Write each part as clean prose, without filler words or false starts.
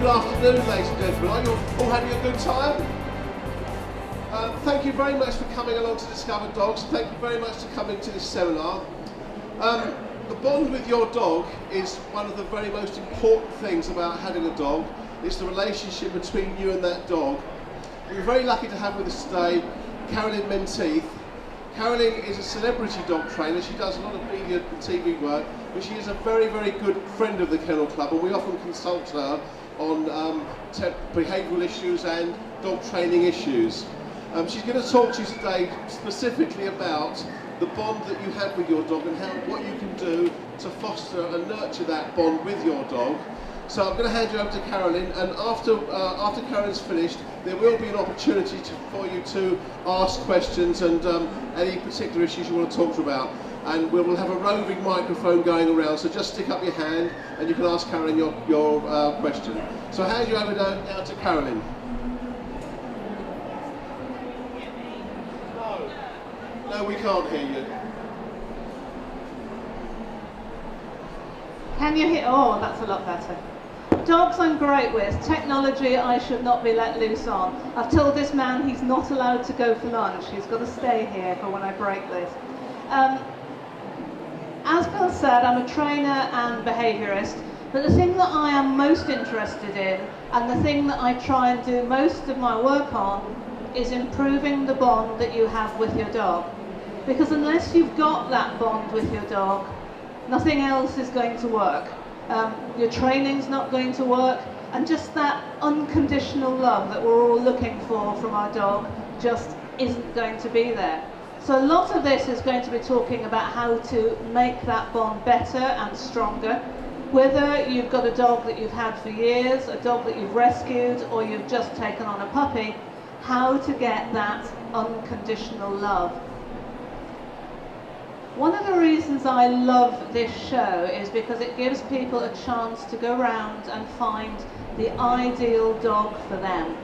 Good afternoon, ladies and gentlemen. Are you all having a good time? Thank you very much for coming along to Discover Dogs. Thank you very much for coming to this seminar. The bond with your dog is one of the very most important things about having a dog. It's the relationship between you and that dog. We're very lucky to have with us today Carolyn Menteith. Carolyn is a celebrity dog trainer. She does a lot of media and TV work, but she is a very, very good friend of the Kennel Club, and we often consult her on behavioural issues and dog training issues. She's going to talk to you today specifically about the bond that you have with your dog and what you can do to foster and nurture that bond with your dog. So I'm going to hand you over to Carolyn, and after Carolyn's finished, there will be an opportunity for you to ask questions and any particular issues you want to talk about. And we will have a roving microphone going around, so just stick up your hand and you can ask Carolyn your question. So I'll hand you over now to Carolyn. No, we can't hear you. Can you hear? Oh, that's a lot better. Dogs I'm great with. Technology I should not be let loose on. I've told this man he's not allowed to go for lunch. He's got to stay here for when I break this. As Bill said, I'm a trainer and behaviorist, but the thing that I am most interested in, and the thing that I try and do most of my work on, is improving the bond that you have with your dog. Because unless you've got that bond with your dog, nothing else is going to work. Your training's not going to work, and just that unconditional love that we're all looking for from our dog just isn't going to be there. So a lot of this is going to be talking about how to make that bond better and stronger. Whether you've got a dog that you've had for years, a dog that you've rescued, or you've just taken on a puppy, how to get that unconditional love. One of the reasons I love this show is because it gives people a chance to go around and find the ideal dog for them.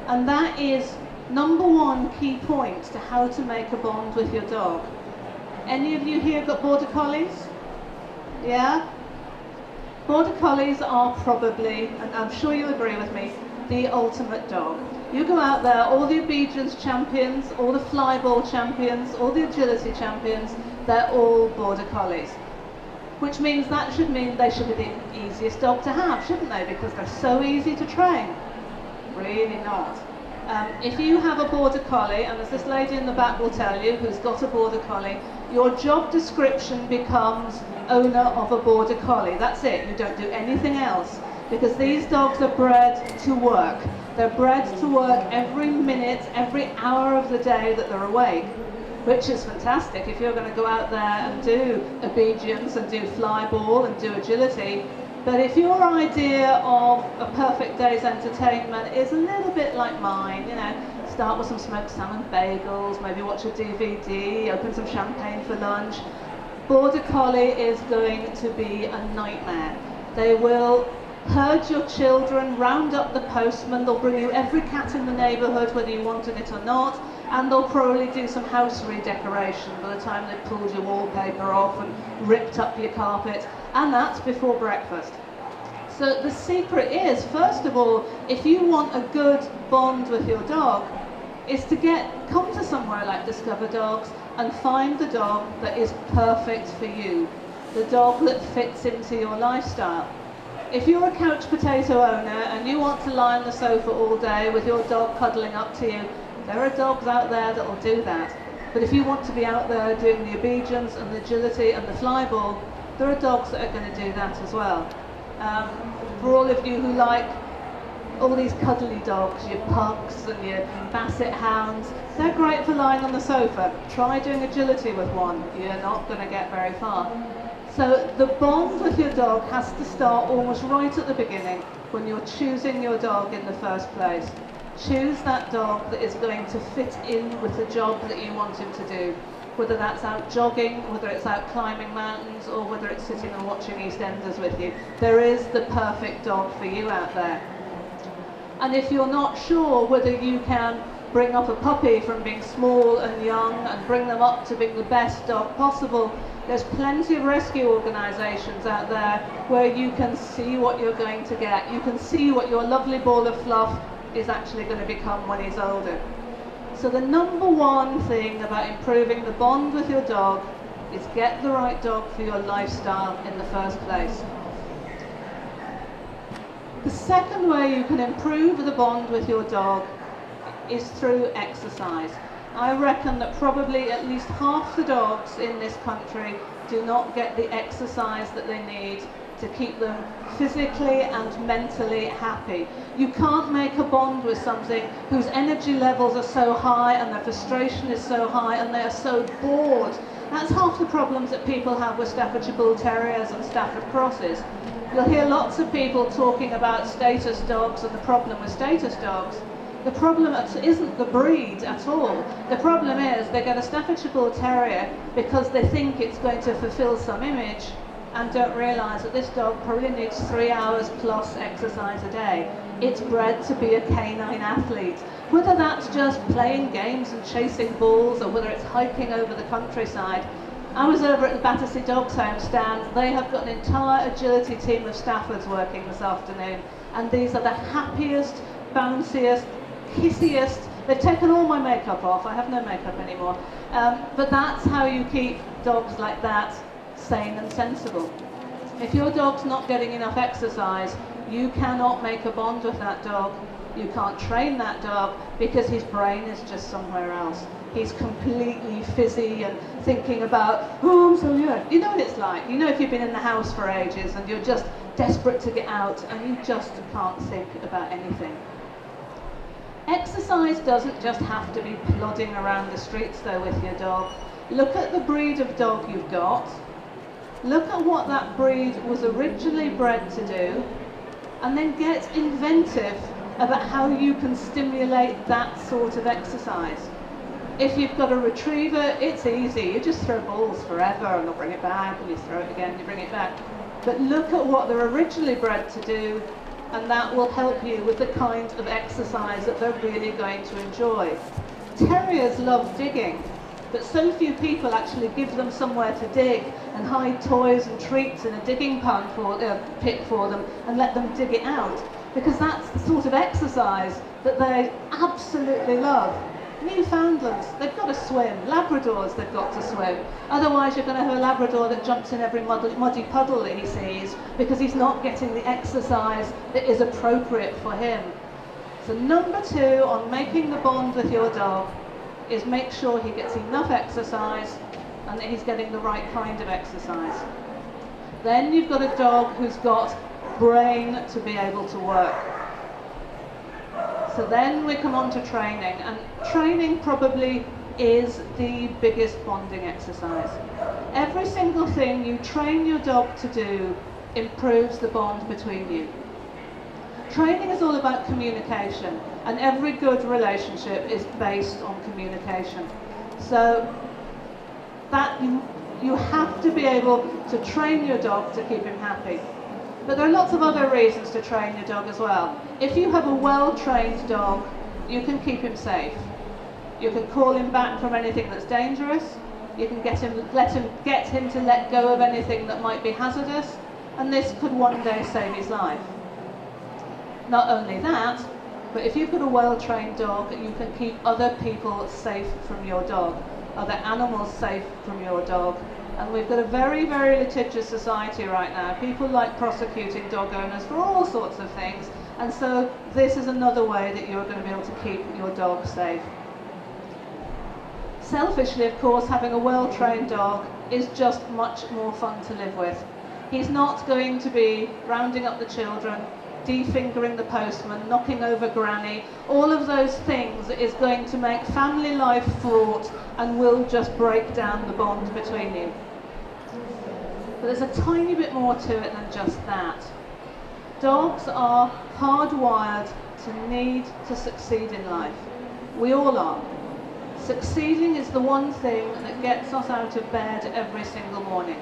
And that is number one key point to how to make a bond with your dog. Any of you here got border collies? Yeah? Border collies are probably, and I'm sure you'll agree with me, the ultimate dog. You go out there, all the obedience champions, all the fly ball champions, all the agility champions, they're all border collies. Which means that should mean they should be the easiest dog to have, shouldn't they? Because they're so easy to train. Really not. If you have a border collie, and as this lady in the back will tell you, who's got a border collie, your job description becomes owner of a border collie. That's it. You don't do anything else. Because these dogs are bred to work. They're bred to work every minute, every hour of the day that they're awake, which is fantastic if you're going to go out there and do obedience and do fly ball and do agility. But if your idea of a perfect day's entertainment is a little bit like mine, you know, start with some smoked salmon bagels, maybe watch a DVD, open some champagne for lunch, border collie is going to be a nightmare. They will herd your children, round up the postman, they'll bring you every cat in the neighbourhood whether you wanted it or not, and they'll probably do some house redecoration by the time they've pulled your wallpaper off and ripped up your carpet, and that's before breakfast. So the secret is, first of all, if you want a good bond with your dog, is to come to somewhere like Discover Dogs and find the dog that is perfect for you, the dog that fits into your lifestyle. If you're a couch potato owner and you want to lie on the sofa all day with your dog cuddling up to you, there are dogs out there that will do that. But if you want to be out there doing the obedience and the agility and the fly ball, there are dogs that are going to do that as well. For all of you who like all these cuddly dogs, your pugs and your basset hounds, they're great for lying on the sofa. Try doing agility with one. You're not going to get very far. So the bond with your dog has to start almost right at the beginning when you're choosing your dog in the first place. Choose that dog that is going to fit in with the job that you want him to do. Whether that's out jogging, whether it's out climbing mountains, or whether it's sitting and watching EastEnders with you. There is the perfect dog for you out there. And if you're not sure whether you can bring up a puppy from being small and young and bring them up to being the best dog possible, There's plenty of rescue organisations out there where you can see what you're going to get. You can see what your lovely ball of fluff is actually going to become when he's older. So the number one thing about improving the bond with your dog is get the right dog for your lifestyle in the first place. The second way you can improve the bond with your dog is through exercise. I reckon that probably at least half the dogs in this country do not get the exercise that they need to keep them physically and mentally happy. You can't make a bond with something whose energy levels are so high and their frustration is so high and they are so bored. That's half the problems that people have with Staffordshire Bull Terriers and Stafford Crosses. You'll hear lots of people talking about status dogs and the problem with status dogs. The problem isn't the breed at all. The problem is they get a Staffordshire Bull Terrier because they think it's going to fulfill some image and don't realise that this dog probably needs 3 hours plus exercise a day. It's bred to be a canine athlete. Whether that's just playing games and chasing balls or whether it's hiking over the countryside. I was over at the Battersea Dogs Home stand. They have got an entire agility team of Staffords working this afternoon, and these are the happiest, bounciest, kissiest. They've taken all my makeup off. I have no makeup anymore. But that's how you keep dogs like that sane and sensible. If your dog's not getting enough exercise, you cannot make a bond with that dog. You can't train that dog because his brain is just somewhere else. He's completely fizzy and thinking about, oh, I'm so good. You know what it's like. You know if you've been in the house for ages and you're just desperate to get out and you just can't think about anything. Exercise doesn't just have to be plodding around the streets though with your dog. Look at the breed of dog you've got. Look at what that breed was originally bred to do, and then get inventive about how you can stimulate that sort of exercise. If you've got a retriever, it's easy. You just throw balls forever and they'll bring it back, and you throw it again and you bring it back. But look at what they're originally bred to do, and that will help you with the kind of exercise that they're really going to enjoy. Terriers love digging, but so few people actually give them somewhere to dig and hide toys and treats in a digging pit for them and let them dig it out, because that's the sort of exercise that they absolutely love. Newfoundlands, they've got to swim. Labradors, they've got to swim. Otherwise you're going to have a Labrador that jumps in every muddy puddle that he sees because he's not getting the exercise that is appropriate for him. So number 2 on making the bond with your dog is make sure he gets enough exercise and that he's getting the right kind of exercise. Then you've got a dog who's got brain to be able to work. So then we come on to training, and training probably is the biggest bonding exercise. Every single thing you train your dog to do improves the bond between you. Training is all about communication, and every good relationship is based on communication. So that you have to be able to train your dog to keep him happy. But there are lots of other reasons to train your dog as well. If you have a well-trained dog, you can keep him safe. You can call him back from anything that's dangerous. You can get him to let go of anything that might be hazardous, and this could one day save his life. Not only that, but if you've got a well-trained dog, you can keep other people safe from your dog, other animals safe from your dog. And we've got a very, very litigious society right now. People like prosecuting dog owners for all sorts of things. And so this is another way that you're going to be able to keep your dog safe. Selfishly, of course, having a well-trained dog is just much more fun to live with. He's not going to be rounding up the children, defingering the postman, knocking over granny. All of those things is going to make family life fraught and will just break down the bond between you. But there's a tiny bit more to it than just that. Dogs are hardwired to need to succeed in life. We all are. Succeeding is the one thing that gets us out of bed every single morning.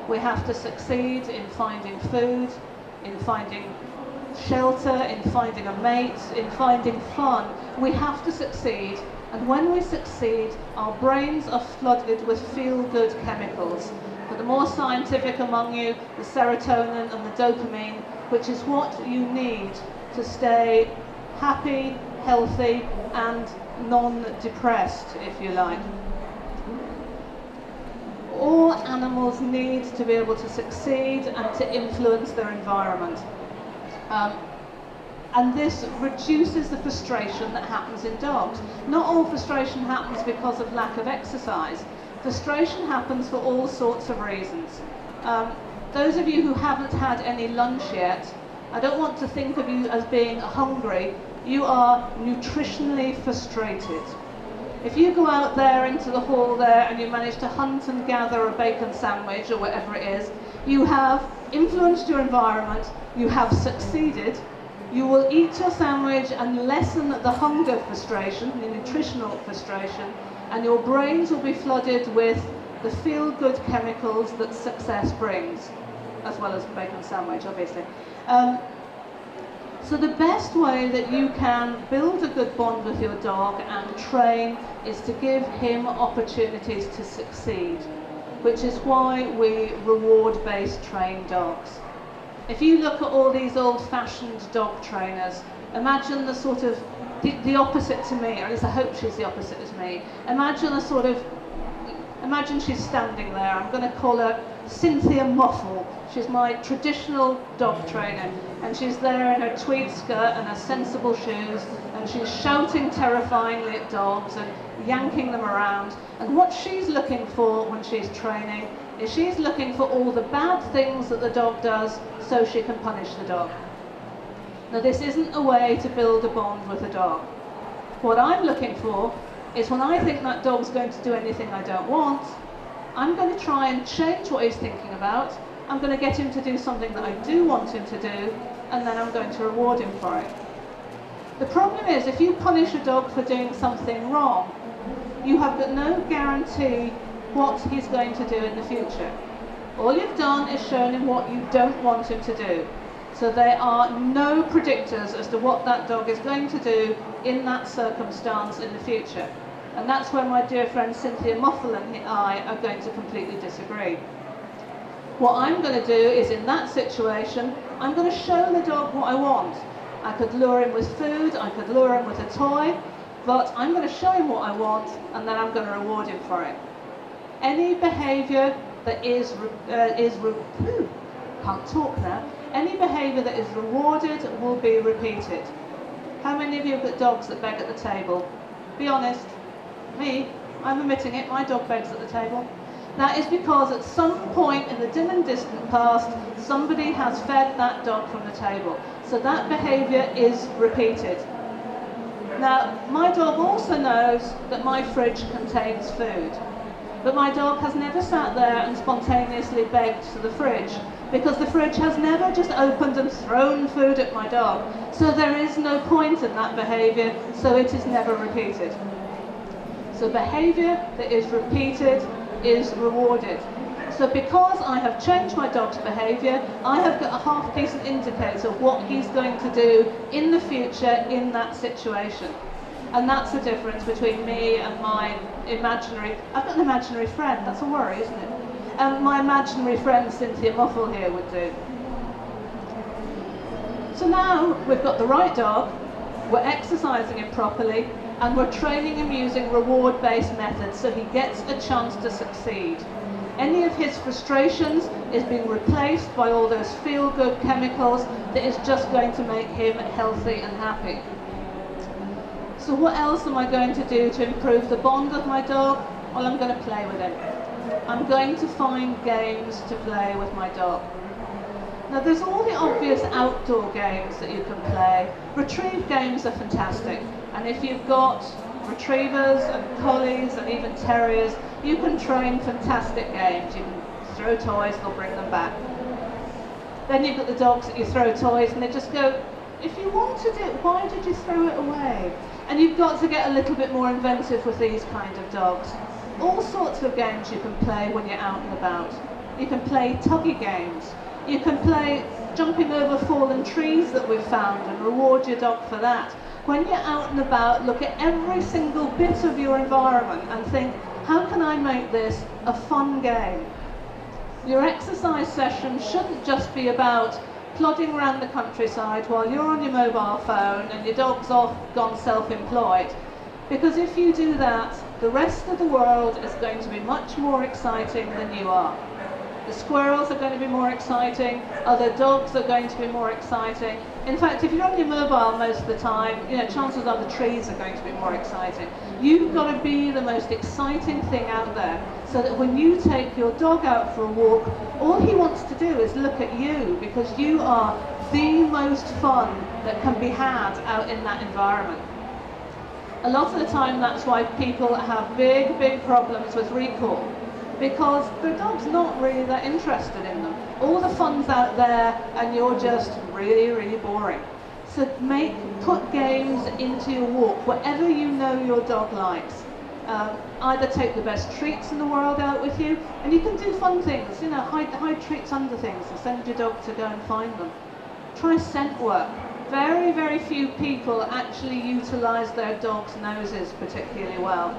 We have to succeed in finding food, in finding shelter, in finding a mate, in finding fun. We have to succeed, and when we succeed, our brains are flooded with feel-good chemicals. For the more scientific among you, the serotonin and the dopamine, which is what you need to stay happy, healthy, and non-depressed, if you like. All animals need to be able to succeed and to influence their environment. And this reduces the frustration that happens in dogs. Not all frustration happens because of lack of exercise. Frustration happens for all sorts of reasons. Those of you who haven't had any lunch yet, I don't want to think of you as being hungry. You are nutritionally frustrated. If you go out there into the hall there and you manage to hunt and gather a bacon sandwich or whatever it is, you have influenced your environment, you have succeeded, you will eat your sandwich and lessen the hunger frustration, the nutritional frustration, and your brains will be flooded with the feel-good chemicals that success brings, as well as bacon sandwich, obviously. So the best way that you can build a good bond with your dog and train is to give him opportunities to succeed, which is why we reward-based train dogs. If you look at all these old-fashioned dog trainers, imagine the sort of the opposite to me, or at least I hope she's the opposite as me. Imagine she's standing there. I'm going to call her Cynthia Muffle. She's my traditional dog trainer, and she's there in her tweed skirt and her sensible shoes, and she's shouting terrifyingly at dogs and yanking them around. And what she's looking for when she's training is she's looking for all the bad things that the dog does so she can punish the dog. Now, this isn't a way to build a bond with a dog. What I'm looking for is when I think that dog's going to do anything I don't want, I'm going to try and change what he's thinking about. I'm going to get him to do something that I do want him to do, and then I'm going to reward him for it. The problem is, if you punish a dog for doing something wrong, you have got no guarantee what he's going to do in the future. All you've done is shown him what you don't want him to do. So there are no predictors as to what that dog is going to do in that circumstance in the future. And that's where my dear friend Cynthia Muffle and I are going to completely disagree. What I'm going to do is, in that situation, I'm going to show the dog what I want. I could lure him with food, I could lure him with a toy, but I'm going to show him what I want, and then I'm going to reward him for it. Any behaviour that can't talk now. Any behaviour that is rewarded will be repeated. How many of you have got dogs that beg at the table? Be honest. Me, I'm admitting it, my dog begs at the table. That is because at some point in the dim and distant past, somebody has fed that dog from the table. So that behaviour is repeated. Now, my dog also knows that my fridge contains food. But my dog has never sat there and spontaneously begged to the fridge, because the fridge has never just opened and thrown food at my dog. So there is no point in that behaviour, so it is never repeated. So behaviour that is repeated is rewarded. So because I have changed my dog's behaviour, I have got a half-decent indicator of what he's going to do in the future in that situation. And that's the difference between me and my imaginary, I've got an imaginary friend, that's a worry, isn't it? And my imaginary friend Cynthia Muffle here would do. So now we've got the right dog, we're exercising him properly, and we're training him using reward-based methods so he gets a chance to succeed. Any of his frustrations is being replaced by all those feel-good chemicals that is just going to make him healthy and happy. So what else am I going to do to improve the bond of my dog? Well, I'm going to play with him. I'm going to find games to play with my dog. Now, there's all the obvious outdoor games that you can play. Retrieve games are fantastic. And if you've got retrievers and collies and even terriers, you can train fantastic games. You can throw toys, they'll bring them back. Then you've got the dogs that you throw toys and they just go, if you wanted it, why did you throw it away? And you've got to get a little bit more inventive with these kind of dogs. All sorts of games you can play when you're out and about. You can play tuggy games. You can play jumping over fallen trees that we've found and reward your dog for that. When you're out and about, look at every single bit of your environment and think, how can I make this a fun game? Your exercise session shouldn't just be about plodding around the countryside while you're on your mobile phone and your dog's off gone self-employed. Because if you do that, the rest of the world is going to be much more exciting than you are. The squirrels are going to be more exciting, other dogs are going to be more exciting. In fact, if you're on your mobile most of the time, chances are the trees are going to be more exciting. You've got to be the most exciting thing out there, so that when you take your dog out for a walk, all he wants to do is look at you, because you are the most fun that can be had out in that environment. A lot of the time, that's why people have big problems with recall, because their dog's not really that interested in them. All the fun's out there and you're just really boring. So put games into your walk, whatever you know your dog likes. Either take the best treats in the world out with you, and you can do fun things, hide treats under things and send your dog to go and find them. Try scent work. Very few people actually utilize their dog's noses particularly well.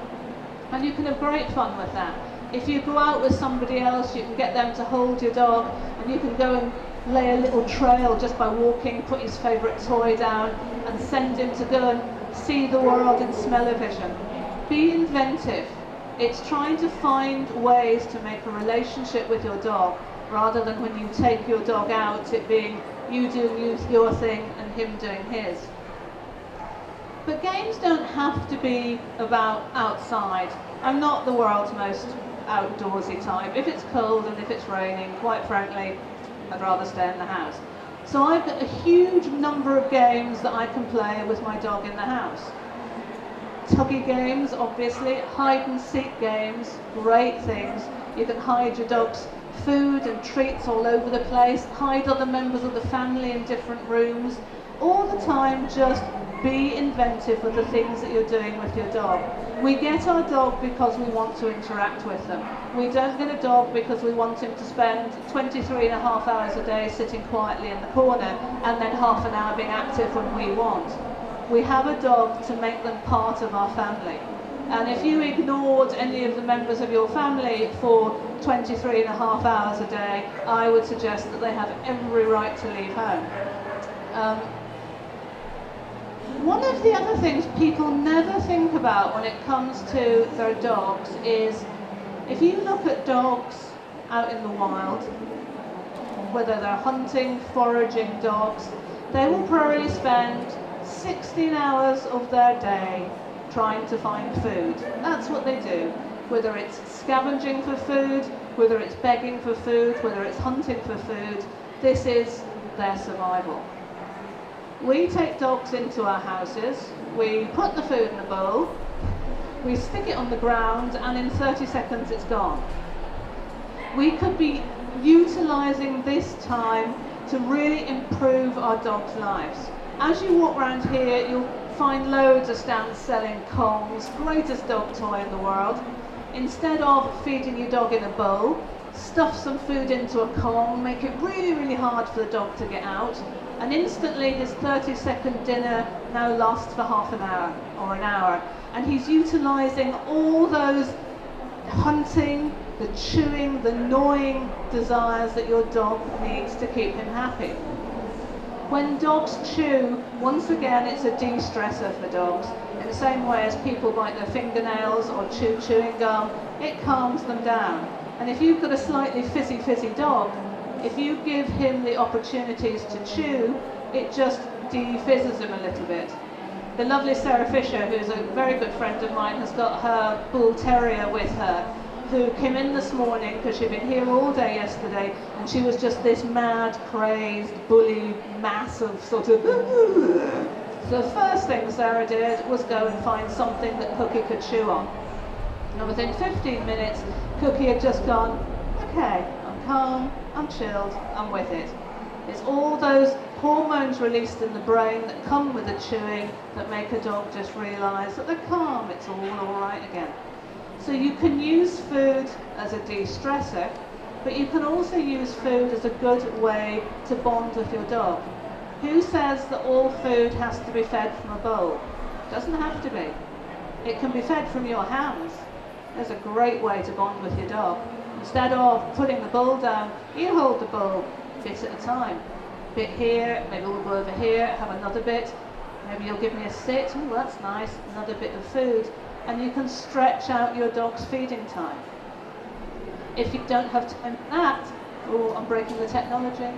And you can have great fun with that. If you go out with somebody else, you can get them to hold your dog, and you can go and lay a little trail just by walking, put his favourite toy down, and send him to go and see the world in smell-o-vision. Be inventive. It's trying to find ways to make a relationship with your dog, rather than when you take your dog out, it being you doing your thing and him doing his. But games don't have to be about outside. I'm not the world's most outdoorsy type. If it's cold and if it's raining, quite frankly, I'd rather stay in the house. So I've got a huge number of games that I can play with my dog in the house. Tuggy games, obviously, hide and seek games, great things. You can hide your dog's food and treats all over the place, hide other members of the family in different rooms. All the time, just be inventive with the things that you're doing with your dog. We get our dog because we want to interact with them. We don't get a dog because we want him to spend 23 and a half hours a day sitting quietly in the corner and then half an hour being active when we want. We have a dog to make them part of our family. And if you ignored any of the members of your family for 23 and a half hours a day, I would suggest that they have every right to leave home. One of the other things people never think about when it comes to their dogs is, if you look at dogs out in the wild, whether they're hunting, foraging dogs, they will probably spend 16 hours of their day trying to find food. That's what they do. Whether it's scavenging for food, whether it's begging for food, whether it's hunting for food, this is their survival. We take dogs into our houses, we put the food in a bowl, we stick it on the ground, and in 30 seconds it's gone. We could be utilising this time to really improve our dogs' lives. As you walk around here, you'll find loads of stands selling Kongs, greatest dog toy in the world. Instead of feeding your dog in a bowl, stuff some food into a Kong, make it really hard for the dog to get out, and instantly his 30-second dinner now lasts for half an hour or an hour. And he's utilising all those hunting, the chewing, the gnawing desires that your dog needs to keep him happy. When dogs chew, once again, it's a de-stressor for dogs. In the same way as people bite their fingernails or chew chewing gum, it calms them down. And if you've got a slightly fizzy dog, if you give him the opportunities to chew, it just de-fizzes him a little bit. The lovely Sarah Fisher, who's a very good friend of mine, has got her bull terrier with her, who came in this morning because she'd been here all day yesterday, and she was just this mad, crazed, bully mass of sort of... So the first thing Sarah did was go and find something that Cookie could chew on. And within 15 minutes, Cookie had just gone, okay, I'm calm, I'm chilled, I'm with it. It's all those hormones released in the brain that come with the chewing that make a dog just realise that they're calm, it's all right again. So you can use food as a de-stressor, but you can also use food as a good way to bond with your dog. Who says that all food has to be fed from a bowl? It doesn't have to be. It can be fed from your hands. There's a great way to bond with your dog. Instead of putting the bowl down, you hold the bowl a bit at a time. Bit here, maybe we'll go over here, have another bit. Maybe you'll give me a sit, oh that's nice, another bit of food. And you can stretch out your dog's feeding time. If you don't have time for that, oh, I'm breaking the technology.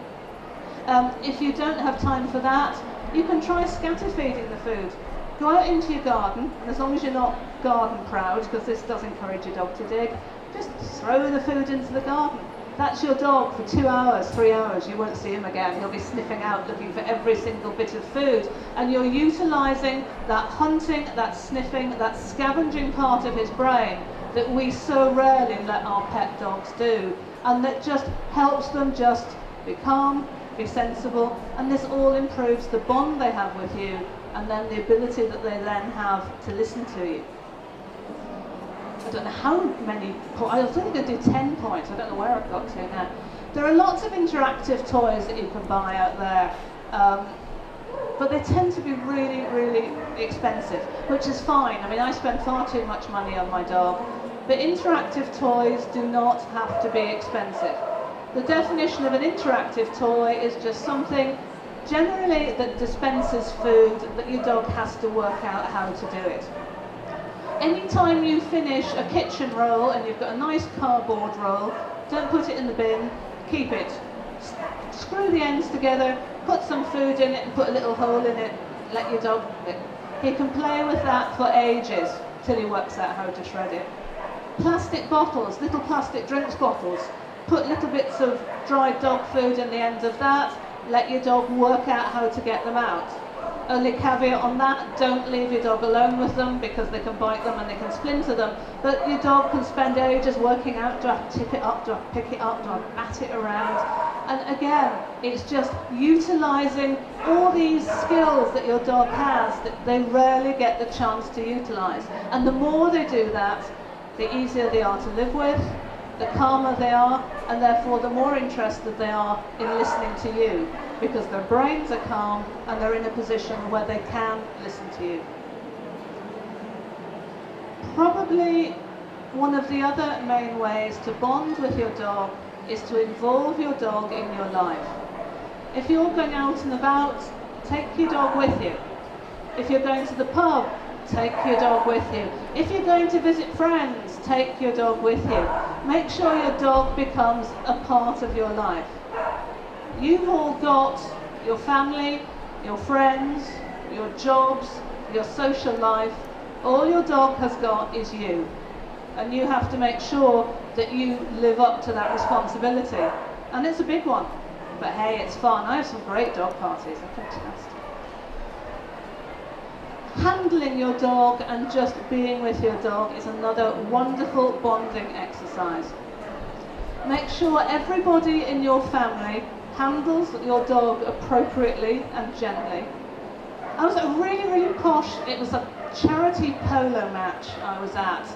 If you don't have time for that, you can try scatter feeding the food. Go out into your garden, and as long as you're not garden proud, because this does encourage your dog to dig, just throw the food into the garden. That's your dog for 2 hours, 3 hours, you won't see him again. He'll be sniffing out, looking for every single bit of food. And you're utilising that hunting, that sniffing, that scavenging part of his brain that we so rarely let our pet dogs do. And that just helps them just be calm, be sensible, and this all improves the bond they have with you, and then the ability that they then have to listen to you. I don't know how many, I was only going to do 10 points, I don't know where I've got to now. There are lots of interactive toys that you can buy out there, but they tend to be really, really expensive, which is fine. I mean, I spend far too much money on my dog, but interactive toys do not have to be expensive. The definition of an interactive toy is just something generally that dispenses food that your dog has to work out how to do it. Anytime you finish a kitchen roll and you've got a nice cardboard roll, don't put it in the bin, keep it. Screw the ends together, put some food in it and put a little hole in it, let your dog eat it. He can play with that for ages till he works out how to shred it. Plastic bottles, little plastic drinks bottles, put little bits of dried dog food in the end of that, let your dog work out how to get them out. Only caveat on that, don't leave your dog alone with them because they can bite them and they can splinter them. But your dog can spend ages working out, do I have to tip it up, do I have to pick it up, do I bat it around? And again, it's just utilising all these skills that your dog has that they rarely get the chance to utilise. And the more they do that, the easier they are to live with, the calmer they are, and therefore the more interested they are in listening to you, because their brains are calm and they're in a position where they can listen to you. Probably one of the other main ways to bond with your dog is to involve your dog in your life. If you're going out and about, take your dog with you. If you're going to the pub, take your dog with you. If you're going to visit friends, take your dog with you. Make sure your dog becomes a part of your life. You've all got your family, your friends, your jobs, your social life. All your dog has got is you. And you have to make sure that you live up to that responsibility. And it's a big one. But hey, it's fun. I have some great dog parties. They're fantastic. Handling your dog and just being with your dog is another wonderful bonding exercise. Make sure everybody in your family handles your dog appropriately and gently. I was at a really, really posh, it was a charity polo match I was at,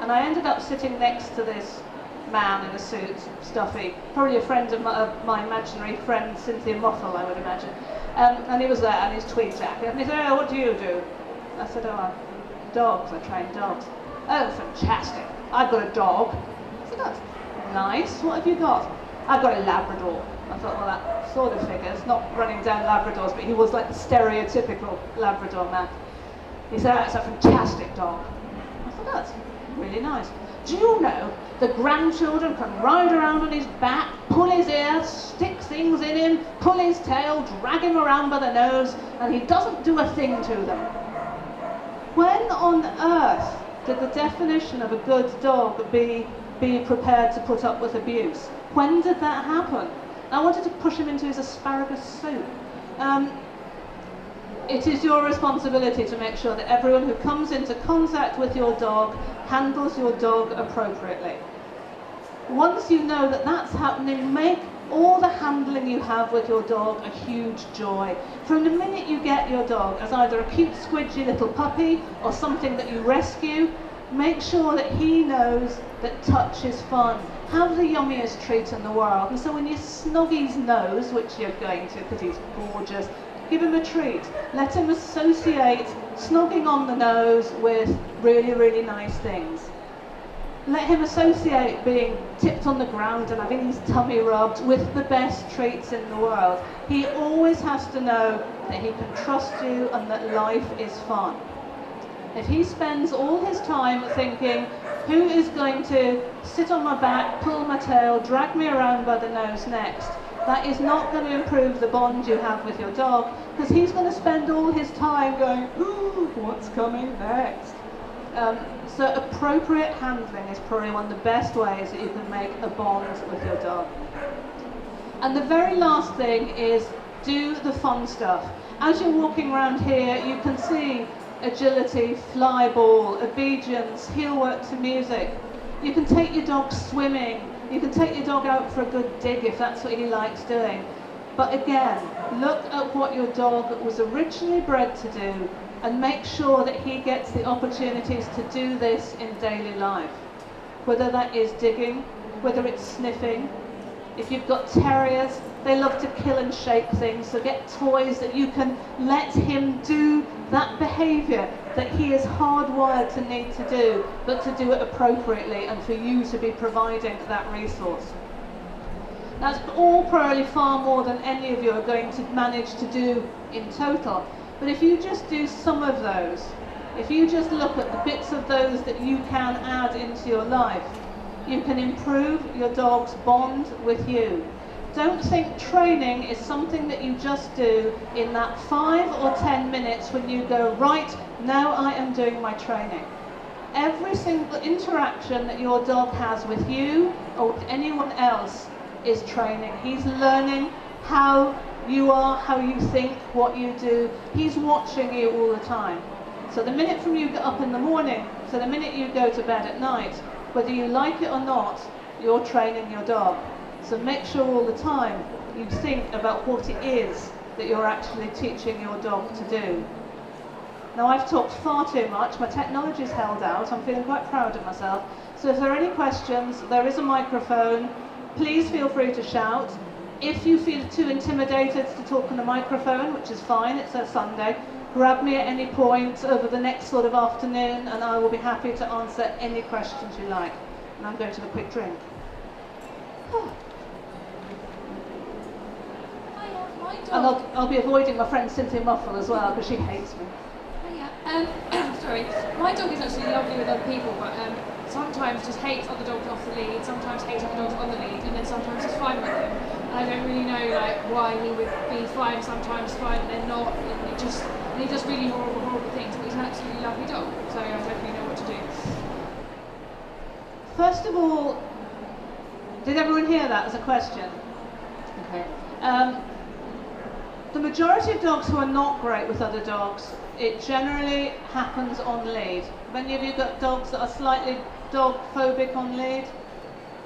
and I ended up sitting next to this man in a suit, stuffy, probably a friend of my imaginary friend Cynthia Moffel, I would imagine. And he was there in his tweed jacket, and he said, "Oh, what do you do?" I said, "Oh, dogs, I train dogs." "Oh, fantastic, I've got a dog." I said, "That's nice, what have you got?" "I've got a Labrador." I thought, well, that sort of figures, not running down Labradors, but he was like the stereotypical Labrador man. He said, "Oh, it's a fantastic dog." I thought, that's really nice. "Do you know the grandchildren can ride around on his back, pull his ears, stick things in him, pull his tail, drag him around by the nose, and he doesn't do a thing to them?" When on earth did the definition of a good dog be prepared to put up with abuse? When did that happen? I wanted to push him into his asparagus soup. It is your responsibility to make sure that everyone who comes into contact with your dog handles your dog appropriately. Once you know that that's happening, make all the handling you have with your dog a huge joy. From the minute you get your dog as either a cute squidgy little puppy or something that you rescue, make sure that he knows that touch is fun. Have the yummiest treat in the world. And so when you snog his nose, which you're going to because he's gorgeous, give him a treat. Let him associate snogging on the nose with really, really nice things. let him associate being tipped on the ground and having his tummy rubbed with the best treats in the world. He always has to know that he can trust you and that life is fun. If he spends all his time thinking, who is going to sit on my back, pull my tail, drag me around by the nose next, that is not going to improve the bond you have with your dog, because he's going to spend all his time going, ooh, what's coming next? So appropriate handling is probably one of the best ways that you can make a bond with your dog. And the very last thing is do the fun stuff. As you're walking around here, you can see agility, fly ball, obedience, heel work to music. You can take your dog swimming. You can take your dog out for a good dig if that's what he likes doing. But again, look at what your dog was originally bred to do and make sure that he gets the opportunities to do this in daily life. Whether that is digging, whether it's sniffing. If you've got terriers, they love to kill and shake things, so get toys that you can let him do that behaviour that he is hardwired to need to do, but to do it appropriately and for you to be providing that resource. That's all probably far more than any of you are going to manage to do in total. But if you just do some of those, if you just look at the bits of those that you can add into your life, you can improve your dog's bond with you. Don't think training is something that you just do in that 5 or 10 minutes when you go, right, now I am doing my training. Every single interaction that your dog has with you or with anyone else is training. He's learning how you are, how you think, what you do. He's watching you all the time. So the minute from you get up in the morning to the minute you go to bed at night, whether you like it or not, you're training your dog. So make sure all the time you think about what it is that you're actually teaching your dog to do. Now I've talked far too much, my technology's held out, I'm feeling quite proud of myself. So if there are any questions, there is a microphone, please feel free to shout. If you feel too intimidated to talk on the microphone, which is fine, it's a Sunday, grab me at any point over the next sort of afternoon and I will be happy to answer any questions you like. And I'm going to have a quick drink. And I'll be avoiding my friend Cynthia Muffle as well because she hates me. Sorry, my dog is actually lovely with other people, but sometimes just hates other dogs off the lead, sometimes hates other dogs on the lead, and then sometimes is fine with them. And I don't really know like why he would be fine, sometimes fine, and then not. And he does really horrible things. But he's an absolutely lovely dog, so I don't really know what to do. First of all, did everyone hear that as a question? Okay. The majority of dogs who are not great with other dogs, it generally happens on lead. Have any of you got dogs that are slightly dog phobic on lead?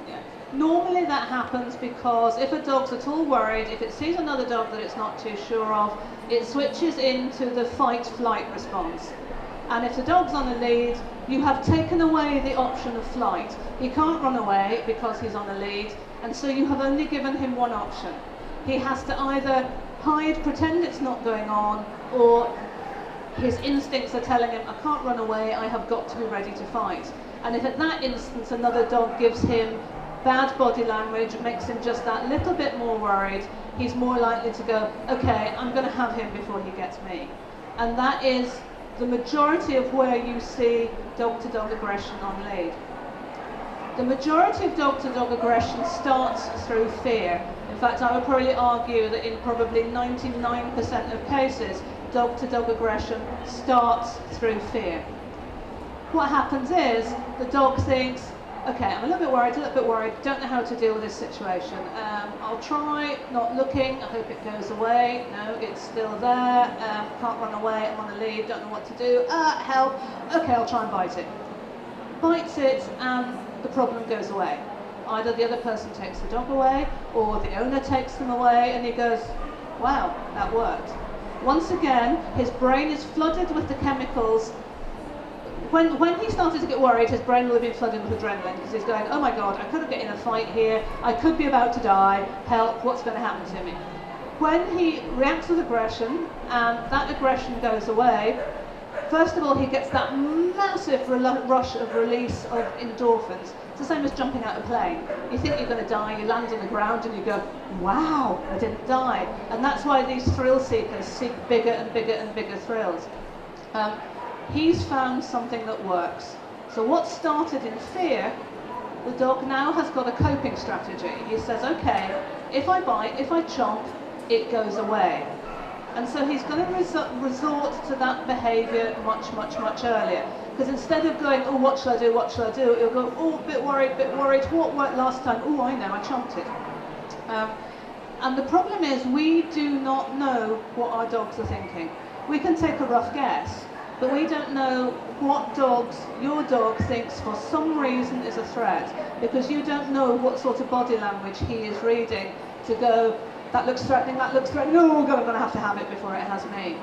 Yeah. Normally that happens because if a dog's at all worried, if it sees another dog that it's not too sure of, it switches into the fight-flight response. And if the dog's on a lead, you have taken away the option of flight. He can't run away because he's on a lead, and so you have only given him one option. He has to either hide, pretend it's not going on, or his instincts are telling him, I can't run away, I have got to be ready to fight. And if at that instance another dog gives him bad body language, makes him just that little bit more worried, he's more likely to go, okay, I'm going to have him before he gets me. And that is the majority of where you see dog-to-dog aggression on lead. The majority of dog-to-dog aggression starts through fear. In fact, I would probably argue that in probably 99% of cases, dog-to-dog aggression starts through fear. What happens is, the dog thinks, okay, I'm a little bit worried, don't know how to deal with this situation. I'll try not looking, I hope it goes away. No, it's still there, can't run away, I'm on a lead, don't know what to do. Help, okay, I'll try and bite it. Bites it, and the problem goes away. Either the other person takes the dog away, or the owner takes them away, and he goes, wow, that worked. Once again, his brain is flooded with the chemicals. When he started to get worried, his brain will have been flooded with adrenaline because he's going, oh my God, I could get in a fight here, I could be about to die, help, what's going to happen to me? When he reacts with aggression and that aggression goes away, First of all, he gets that massive rush of release of endorphins. It's the same as jumping out of a plane. You think you're going to die, you land on the ground and you go, wow, I didn't die. And that's why these thrill seekers seek bigger and bigger and bigger thrills. He's found something that works. So what started in fear, the dog now has got a coping strategy. He says, okay, if I bite, if I chomp, it goes away. And so he's going to resort to that behaviour much, much, much earlier. Because instead of going, oh, what shall I do, what shall I do? He'll go, oh, bit worried, what worked last time? Oh, I know, I chomped it. And the problem is we do not know what our dogs are thinking. We can take a rough guess, but we don't know what your dog thinks for some reason is a threat, because you don't know what sort of body language he is reading to go, that looks threatening, oh God, I'm going to have it before it has me.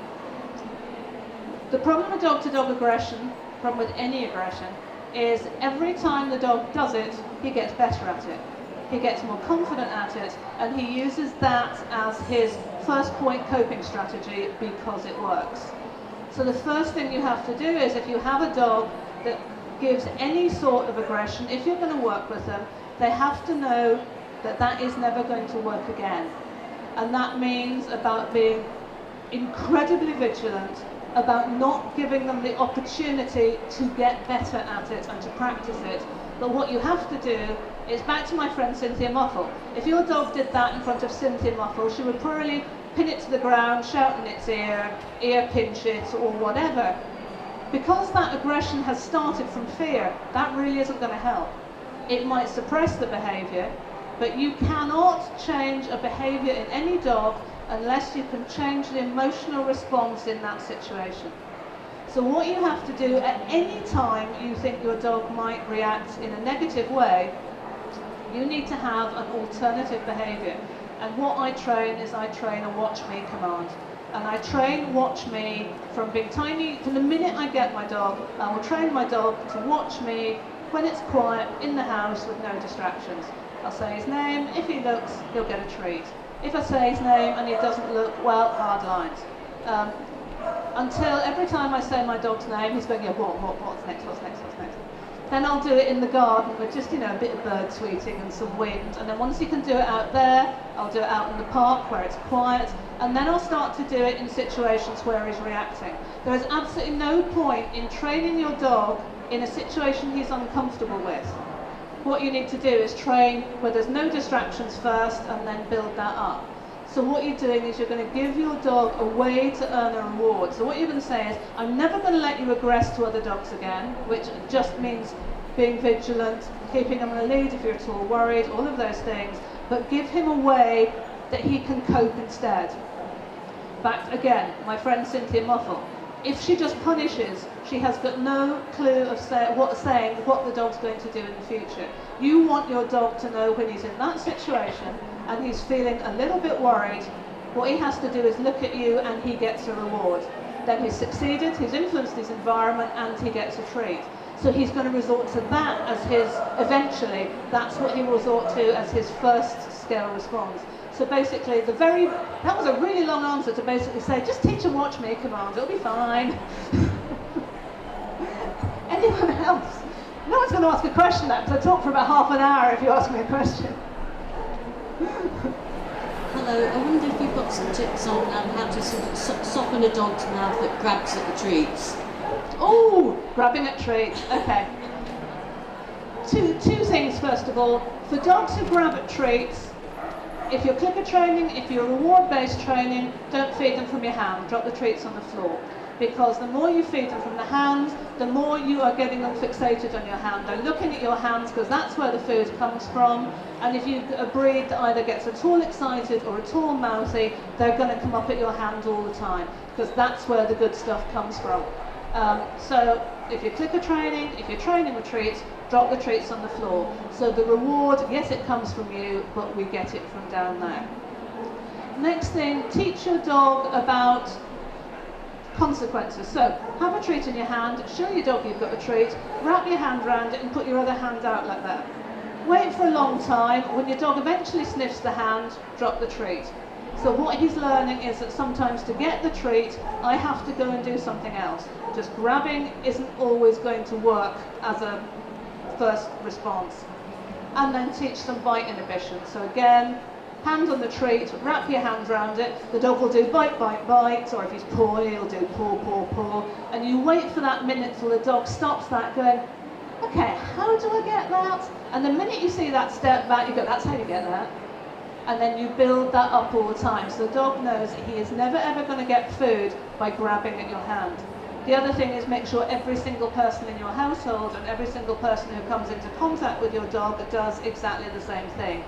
The problem with dog-to-dog aggression, problem with any aggression, is every time the dog does it, he gets better at it. He gets more confident at it, and he uses that as his first point coping strategy because it works. So the first thing you have to do is, if you have a dog that gives any sort of aggression, if you're going to work with them, they have to know that that is never going to work again. And that means about being incredibly vigilant, about not giving them the opportunity to get better at it and to practice it. But what you have to do is, back to my friend Cynthia Muffle. If your dog did that in front of Cynthia Muffle, she would probably pin it to the ground, shout in its ear pinch it, or whatever. Because that aggression has started from fear, that really isn't going to help. It might suppress the behaviour, but you cannot change a behaviour in any dog unless you can change the emotional response in that situation. So what you have to do at any time you think your dog might react in a negative way, you need to have an alternative behaviour. And what I train is, I train a watch me command. And I train watch me from being tiny. From the minute I get my dog, I will train my dog to watch me when it's quiet in the house with no distractions. I'll say his name. If he looks, he'll get a treat. If I say his name and he doesn't look, well, hard lines. Until every time I say my dog's name, he's going, yeah, what's next? Then I'll do it in the garden with just, a bit of bird tweeting and some wind. And then once he can do it out there, I'll do it out in the park where it's quiet. And then I'll start to do it in situations where he's reacting. There is absolutely no point in training your dog in a situation he's uncomfortable with. What you need to do is train where there's no distractions first and then build that up. So what you're doing is you're going to give your dog a way to earn a reward. So what you're going to say is, I'm never going to let you aggress to other dogs again, which just means being vigilant, keeping him on a lead if you're at all worried, all of those things, but give him a way that he can cope instead. Back again, my friend Cynthia Muffle. If she just punishes, she has got no clue of saying what the dog's going to do in the future. You want your dog to know when he's in that situation and he's feeling a little bit worried, what he has to do is look at you and he gets a reward. Then he's succeeded, he's influenced his environment, and he gets a treat. So he's going to resort to that as eventually, that's what he will resort to as his first scale response. So basically, that was a really long answer to basically say, just teach a watch me command, it'll be fine. Anyone else? No one's going to ask a question now, because I talk for about half an hour if you ask me a question. Hello, I wonder if you've got some tips on how to sort of soften a dog's mouth that grabs at the treats. Oh, grabbing at treats, okay. Two things first of all. For dogs who grab at treats, if you're clicker training, if you're reward-based training, don't feed them from your hand, drop the treats on the floor. Because the more you feed them from the hand, the more you are getting them fixated on your hand. They're looking at your hands because that's where the food comes from. And if you've a breed that either gets at all excited or at all mouthy, they're going to come up at your hand all the time because that's where the good stuff comes from. So if you're clicker training, if you're training with treats, drop the treats on the floor. So the reward, yes, it comes from you, but we get it from down there. Next thing, teach your dog about consequences. So have a treat in your hand, show your dog you've got a treat, wrap your hand around it and put your other hand out like that. Wait for a long time. When your dog eventually sniffs the hand, drop the treat. So what he's learning is that sometimes to get the treat, I have to go and do something else. Just grabbing isn't always going to work as a first response. And then teach them bite inhibition. So again, hand on the treat, wrap your hands around it, the dog will do bite, bite, bite, or if he's pawing, he'll do paw, paw, paw, and you wait for that minute till the dog stops that going, okay, how do I get that? And the minute you see that step back, you go, that's how you get that. And then you build that up all the time. So the dog knows that he is never ever going to get food by grabbing at your hand. The other thing is make sure every single person in your household and every single person who comes into contact with your dog does exactly the same thing.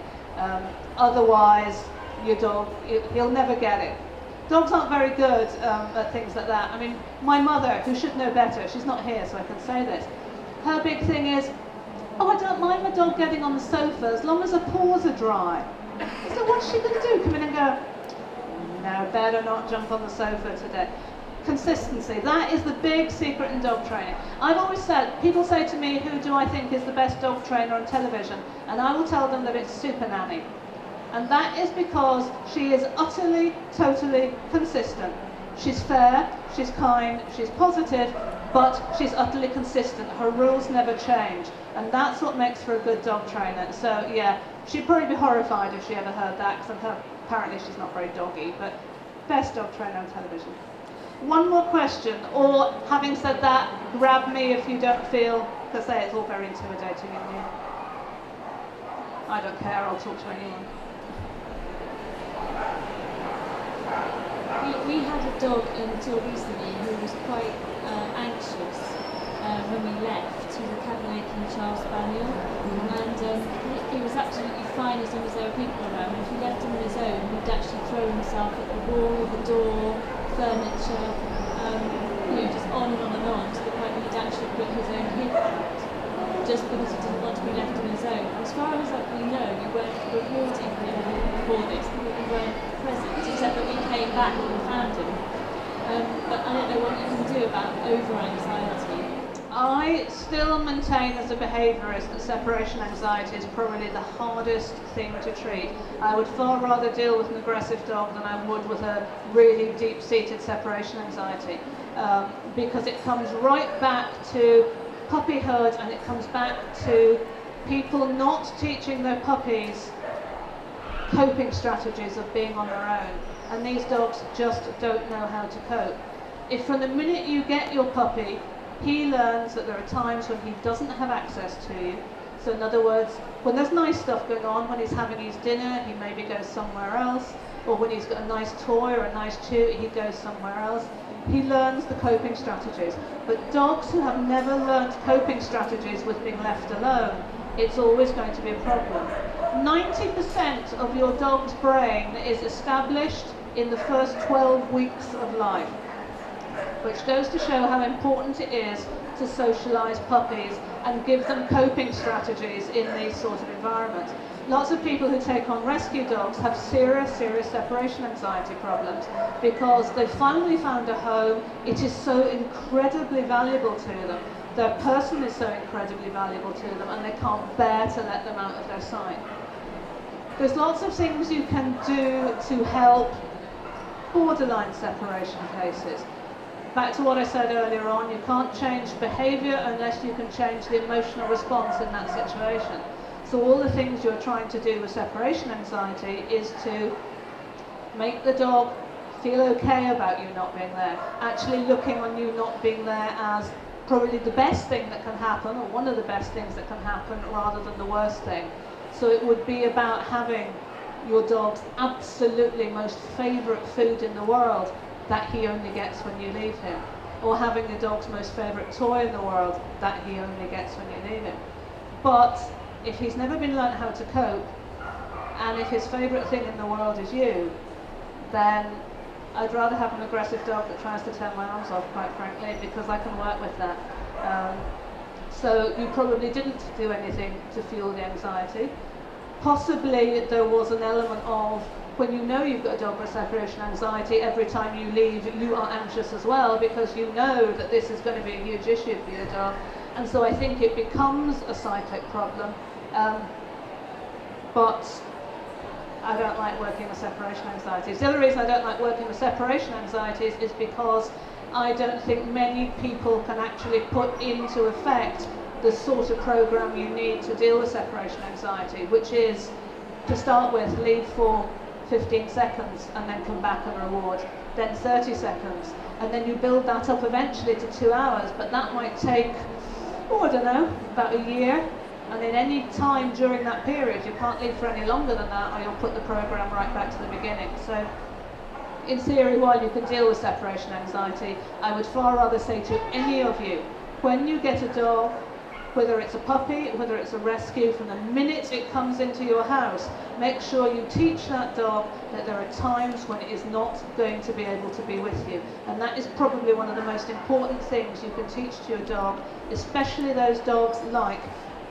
Otherwise, your dog, he'll never get it. Dogs aren't very good at things like that. I mean, my mother, who should know better, she's not here so I can say this, her big thing is, oh, I don't mind my dog getting on the sofa as long as her paws are dry. So what's she going to do? Come in and go, no, better not jump on the sofa today. Consistency, that is the big secret in dog training. I've always said, people say to me, who do I think is the best dog trainer on television? And I will tell them that it's Super Nanny. And that is because she is utterly, totally consistent. She's fair, she's kind, she's positive, but she's utterly consistent. Her rules never change. And that's what makes for a good dog trainer. So yeah, she'd probably be horrified if she ever heard that, because apparently she's not very doggy, but best dog trainer on television. One more question, or having said that, grab me if you don't feel, because it's all very intimidating in you. I don't care, I'll talk to anyone. We had a dog until recently who was quite anxious when we left. He was a Cabernet Charles Spaniel, and he was absolutely fine as long as there were people around. If you left him on his own, he'd actually throw himself at the wall, the door, furniture, just on and on, to the point that he'd actually put his own hip out, just because he didn't want to be left on his own. As far as we know, we weren't rewarding him for this, because we weren't present, except that we came back and we found him. But I don't know what you can do about over-anxiety. I still maintain as a behaviorist that separation anxiety is probably the hardest thing to treat. I would far rather deal with an aggressive dog than I would with a really deep-seated separation anxiety, because it comes right back to puppyhood, and it comes back to people not teaching their puppies coping strategies of being on their own. And these dogs just don't know how to cope. If from the minute you get your puppy, he learns that there are times when he doesn't have access to you. So in other words, when there's nice stuff going on, when he's having his dinner, he maybe goes somewhere else, or when he's got a nice toy or a nice chew, he goes somewhere else. He learns the coping strategies. But dogs who have never learned coping strategies with being left alone, it's always going to be a problem. 90% of your dog's brain is established in the first 12 weeks of life, which goes to show how important it is to socialise puppies and give them coping strategies in these sorts of environments. Lots of people who take on rescue dogs have serious separation anxiety problems because they've finally found a home. It is so incredibly valuable to them. Their person is so incredibly valuable to them, and they can't bear to let them out of their sight. There's lots of things you can do to help borderline separation cases. Back to what I said earlier on, you can't change behaviour unless you can change the emotional response in that situation. So all the things you're trying to do with separation anxiety is to make the dog feel okay about you not being there, actually looking on you not being there as probably the best thing that can happen, or one of the best things that can happen, rather than the worst thing. So it would be about having your dog's absolutely most favourite food in the world that he only gets when you leave him, or having the dog's most favourite toy in the world that he only gets when you leave him. But if he's never been learnt how to cope, and if his favourite thing in the world is you, then I'd rather have an aggressive dog that tries to tear my arms off, quite frankly, because I can work with that. So you probably didn't do anything to fuel the anxiety. Possibly there was an element of, when you know you've got a dog with separation anxiety, every time you leave you are anxious as well, because you know that this is going to be a huge issue for your dog. And so I think it becomes a cyclic problem. But I don't like working with separation anxieties. The other reason I don't like working with separation anxieties is because I don't think many people can actually put into effect the sort of program you need to deal with separation anxiety, which is, to start with, leave for 15 seconds and then come back and reward, then 30 seconds, and then you build that up eventually to 2 hours, but that might take, I don't know, about a year. And in any time during that period, you can't leave for any longer than that, or you'll put the program right back to the beginning. So, in theory, while you can deal with separation anxiety, I would far rather say to any of you, when you get a dog, whether it's a puppy, whether it's a rescue, from the minute it comes into your house, make sure you teach that dog that there are times when it is not going to be able to be with you. And that is probably one of the most important things you can teach to your dog, especially those dogs like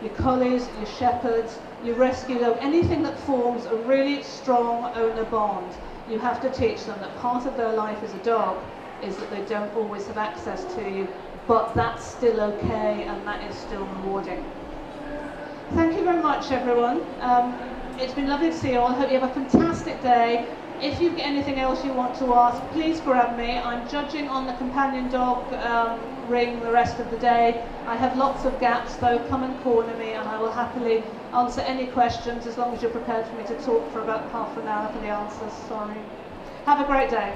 your collies, your shepherds, your rescue dog, anything that forms a really strong owner bond. You have to teach them that part of their life as a dog is that they don't always have access to you, but that's still okay and that is still rewarding. Thank you very much, everyone. It's been lovely to see you all. I hope you have a fantastic day. If you've got anything else you want to ask, please grab me. I'm judging on the companion dog ring the rest of the day. I have lots of gaps, though. Come and corner me and I will happily answer any questions, as long as you're prepared for me to talk for about half an hour for the answers. Sorry. Have a great day.